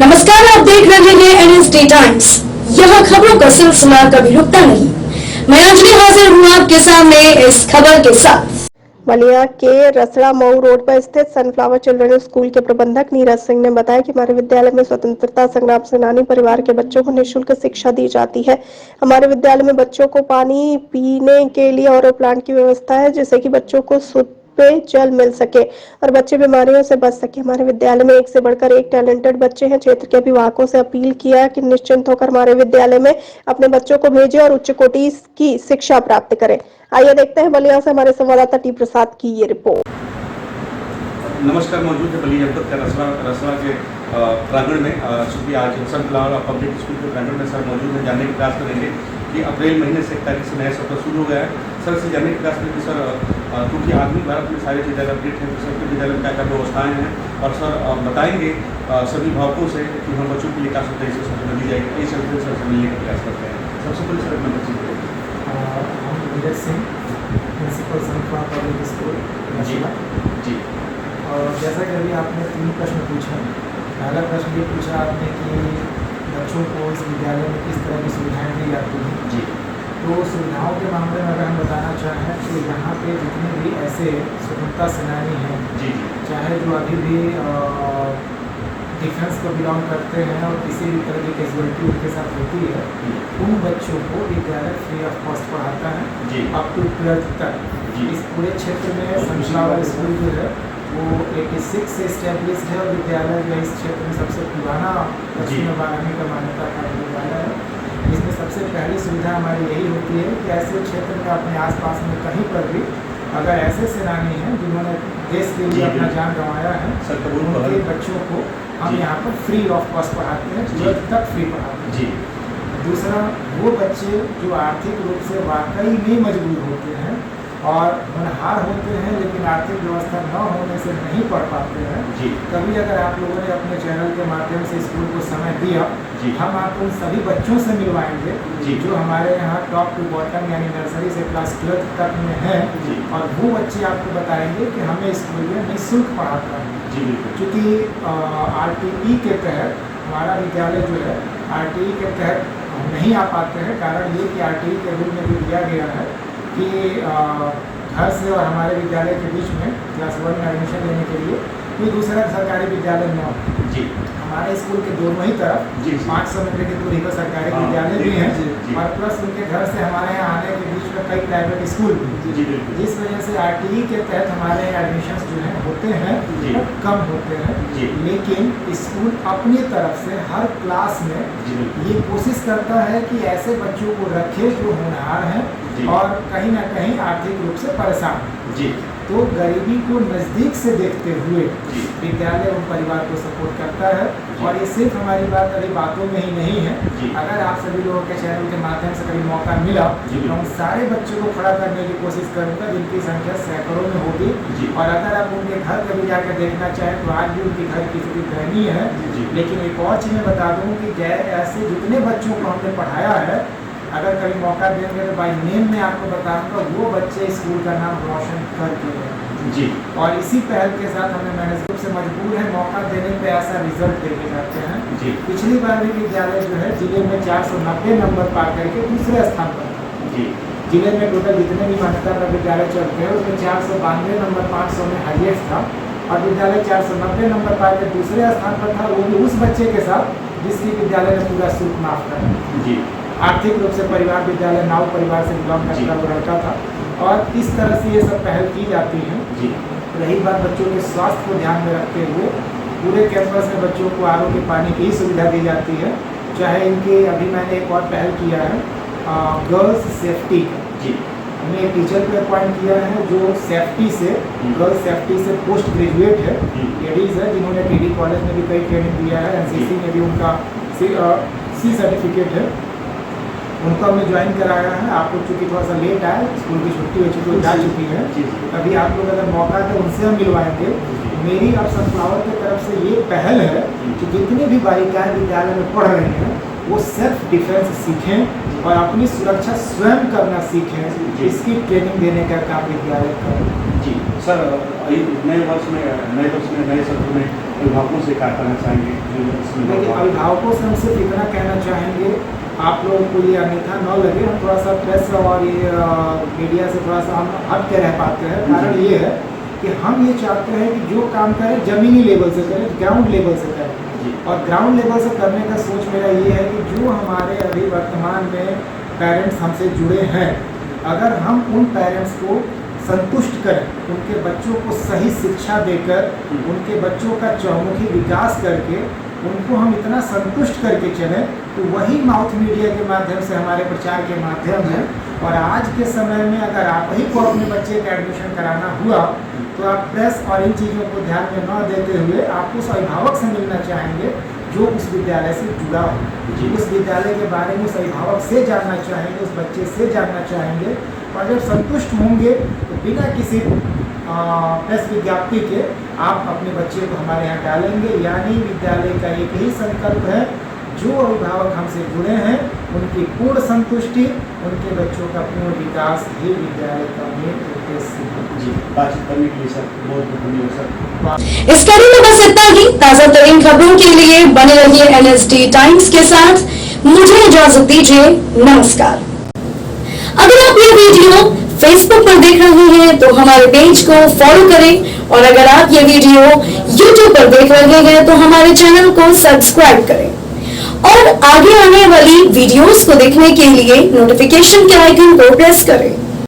नमस्कार, आप देख रहे हैं NSD टाइम्स। यहाँ खबरों का सिलसिला कभी रुकता नहीं। मैं अंजलि हाजिर हूँ आपके सामने इस खबर के साथ। बलिया के रसड़ा मऊ रोड पर स्थित सनफ्लावर चिल्ड्रन स्कूल के प्रबंधक नीरज सिंह ने बताया कि हमारे विद्यालय में स्वतंत्रता संग्राम सेनानी परिवार के बच्चों को निःशुल्क शिक्षा दी जाती है। हमारे विद्यालय में बच्चों को पानी पीने के लिए और प्लांट की व्यवस्था है, जिससे कि बच्चों को शुद्ध पेय जल मिल सके और बच्चे बीमारियों से बच सके। हमारे विद्यालय में एक से बढ़कर एक टैलेंटेड बच्चे हैं। क्षेत्र के अभिभावकों से अपील किया कि निश्चिंत होकर हमारे विद्यालय में अपने बच्चों को भेजें और उच्च कोटि की शिक्षा प्राप्त करें। आइए देखते हैं बलिया से हमारे संवाददाता टी प्रसाद की ये रिपोर्ट। नमस्कार, मौजूद है बलिया जनपद के रसड़ा के प्रांगण में। चूँकि आज सनफ्लावर पब्लिक स्कूल के प्रांगण में सर मौजूद है। जानने का प्रयास करेंगे कि अप्रैल महीने से 1 तारीख से नया सत्र शुरू हो गया है। सर से जानने का प्रयास करेंगे सर, क्योंकि आधुनिक भारत में सारे विद्यालय अपडेट हैं, तो सबके विद्यालय में क्या क्या व्यवस्थाएँ हैं, और सर बताएंगे सभी भावकों से कि हम बच्चों के लिए क्या सुविधा इस सत्र दी जाएगी। इस सिलसिले सर से मिलने का प्रयास करते हैं। सबसे पहले सर अपना परिचय करें। हम Neeraj Singh, principal Sunflower public school Rasra जी। और जैसा कि अभी आपने 3 प्रश्न पूछा। पहला प्रश्न ये पूछा आपने कि बच्चों को इस विद्यालय में किस तरह की सुविधाएं दी जाती हैं। जी। तो सुविधाओं के मामले में अगर हम बताना चाहें तो यहाँ पे जितने भी ऐसे स्वतंत्रता सेनानी हैं, जी, चाहे जो अभी भी डिफेंस को बिलोंग करते हैं और किसी भी तरह की कैजुअलिटी उनके साथ होती है, उन बच्चों को विद्यालय फ्री ऑफ कॉस्ट पढ़ाता है अप टू 12th तक। इस पूरे क्षेत्र में सनफ्लावर स्कूल जो है वो 86 से इस्टेब्लिश है और विद्यालय जो इस क्षेत्र में सबसे पुराना 10वीं और 12वीं का मान्यता प्राप्त विद्यालय है। इसमें सबसे पहली सुविधा हमारी यही होती है कि ऐसे क्षेत्र में अपने आसपास में कहीं पर भी अगर ऐसे सेनानी हैं जिन्होंने देश के लिए अपना जान गंवाया है, उनके बच्चों को हम यहाँ पर फ्री ऑफ कॉस्ट पढ़ाते हैं, 12th तक फ्री पढ़ाते हैं। दूसरा, वो बच्चे जो आर्थिक रूप से वाकई में मजबूर होते हैं और होनहार होते हैं लेकिन आर्थिक व्यवस्था न होने से नहीं पढ़ पाते हैं, कभी अगर आप लोगों ने अपने चैनल के माध्यम से स्कूल को समय दिया, हम आपको उन सभी बच्चों से मिलवाएंगे जो हमारे यहाँ टॉप टू बॉटम यानी नर्सरी से क्लास 12th तक में हैं, और वो बच्चे आपको बताएंगे कि हमें स्कूल में निःशुल्क पढ़ाता है। क्योंकि RTE के तहत हमारा विद्यालय जो है RTE के तहत नहीं आ पाते हैं। कारण ये कि RTE के रूल में भी दिया गया है कि घर से और हमारे विद्यालय के बीच में क्लास 1 में एडमिशन लेने के लिए कोई दूसरा सरकारी विद्यालय न हो। हमारे स्कूल के दोनों ही तरफ 500 मीटर की दूरी पर सरकारी विद्यालय भी हैं और प्लस उनके घर से हमारे यहाँ आने के बीच में कई प्राइवेट स्कूल भी, जिस वजह से RTE के तहत हमारे एडमिशन्स जो हैं होते हैं वो कम होते हैं। लेकिन स्कूल अपनी तरफ से हर क्लास में ये कोशिश करता है कि ऐसे बच्चों को रखे जो होनहार हैं और कहीं ना कहीं आर्थिक रूप से परेशान हैं। तो गरीबी को नज़दीक से देखते हुए विद्यालय उन परिवार को सपोर्ट करता है। और ये सिर्फ हमारी बात अभी बातों में ही नहीं है। अगर आप सभी लोगों के चैनल के माध्यम से कभी मौका मिला तो उन सारे बच्चों को खड़ा करने की कोशिश करूँगा जिनकी संख्या सैकड़ों में होगी। और अगर आप उनके घर कभी जाकर देखना चाहें तो आज भी उनके घर की स्थिति दयनीय है। लेकिन एक और चीज़ मैं बता दूँ कि ऐसे जितने बच्चों को हमने पढ़ाया है, अगर कभी मौका देंगे तो बाई नेम में आपको बताऊंगा वो बच्चे स्कूल का नाम रोशन करके जी। और इसी पहल के साथ हमें मैनेजमेंट से मजबूर है मौका देने पे ऐसा रिजल्ट देके जाते हैं जी। पिछली बार भी विद्यालय जो है जिले में 490 नंबर पा करके दूसरे स्थान पर था जी। जिले में टोटल जितने भी मान्यता प्राप्त विद्यालय चलते हैं उसमें 492 नंबर 500 में हाईएस्ट था और विद्यालय 490 नंबर पा के दूसरे स्थान पर था, वो भी उस बच्चे के साथ जिसकी विद्यालय ने पूरा शुल्क माफ करा जी। आर्थिक रूप से परिवार विद्यालय नाव परिवार से बिलोंग करता वो लड़का था। और इस तरह से ये सब पहल की जाती है जी। रही बात बच्चों के स्वास्थ्य को ध्यान में रखते हुए पूरे कैंपस में बच्चों को RO के पानी की ही सुविधा दी जाती है। चाहे इनके अभी मैंने एक और पहल किया है गर्ल्स सेफ्टी जी। हमने एक टीचर को अपॉइंट किया है जो सेफ्टी से गर्ल्स सेफ्टी से पोस्ट ग्रेजुएट है, लेडीज़ है जिन्होंने TD कॉलेज में भी कई ट्रेनिंग दिया है, NCC में भी उनका C सर्टिफिकेट है, उनको हमने ज्वाइन कराया है। आप लोग चूँकि थोड़ा सा लेट आए, स्कूल की छुट्टी हो चुकी जा चुकी है, अभी आप लोग अगर मौका दें उनसे हम मिलवाएंगे। मेरी अब सनफ्लावर की तरफ से ये पहल है कि जितने भी बालिकाएं विद्यालय में पढ़ रही हैं वो सेल्फ डिफेंस सीखें और अपनी सुरक्षा स्वयं करना सीखें, इसकी ट्रेनिंग देने का काम विद्यालय करें जी। सर नए वर्ष में नए सत्र में अभिभावकों से क्या कहना चाहेंगे? देखिए, अभिभावकों से हम सिर्फ इतना कहना चाहेंगे, आप लोगों को ये अन्यथा न लगे, हम थोड़ा सा प्रेस और ये मीडिया से थोड़ा सा हम हट के रह पाते हैं। कारण ये है कि हम ये चाहते हैं कि जो काम करें ज़मीनी लेवल से करें, ग्राउंड लेवल से करें। और ग्राउंड लेवल से करने का सोच मेरा ये है कि जो हमारे अभी वर्तमान में पेरेंट्स हमसे जुड़े हैं, अगर हम उन पेरेंट्स को संतुष्ट करें, उनके बच्चों को सही शिक्षा देकर, उनके बच्चों का चौमुखी विकास करके उनको हम इतना संतुष्ट करके चलें, तो वही माउथ मीडिया के माध्यम से, हमारे प्रचार के माध्यम है। और आज के समय में अगर आप ही को अपने बच्चे का एडमिशन कराना हुआ, तो आप प्रेस और इन चीज़ों को ध्यान में न देते हुए आप उस अभिभावक से मिलना चाहेंगे जो उस विद्यालय से जुड़ा हो, उस विद्यालय के बारे में उस अभिभावक से जानना चाहेंगे, उस बच्चे से जानना चाहेंगे। और जब संतुष्ट होंगे तो बिना किसी प्रेस विज्ञप्ति के आप अपने बच्चे को हमारे यहाँ डालेंगे। यानी विद्यालय का एक ही संकल्प है, जो अभिभावक हमसे जुड़े हैं उनकी पूर्ण संतुष्टि, उनके बच्चों का पूर्ण विकास ही विद्यालय का मेन उद्देश्य है। जी, बातचीत करने के लिए सर बहुत बहुत धन्यवाद सर। इस कड़ी में बस इतना ही। ताजा तरीन खबरों के लिए बने रहिए NSD टाइम्स के साथ। मुझे इजाजत दीजिए, नमस्कार। अगर आप ये वीडियो फेसबुक पर देख रहे हैं तो हमारे पेज को फॉलो करें, और अगर आप ये वीडियो यूट्यूब पर देख रहे हैं तो हमारे चैनल को सब्सक्राइब करें, और आगे आने वाली वीडियोस को देखने के लिए नोटिफिकेशन के आइकन को प्रेस करें।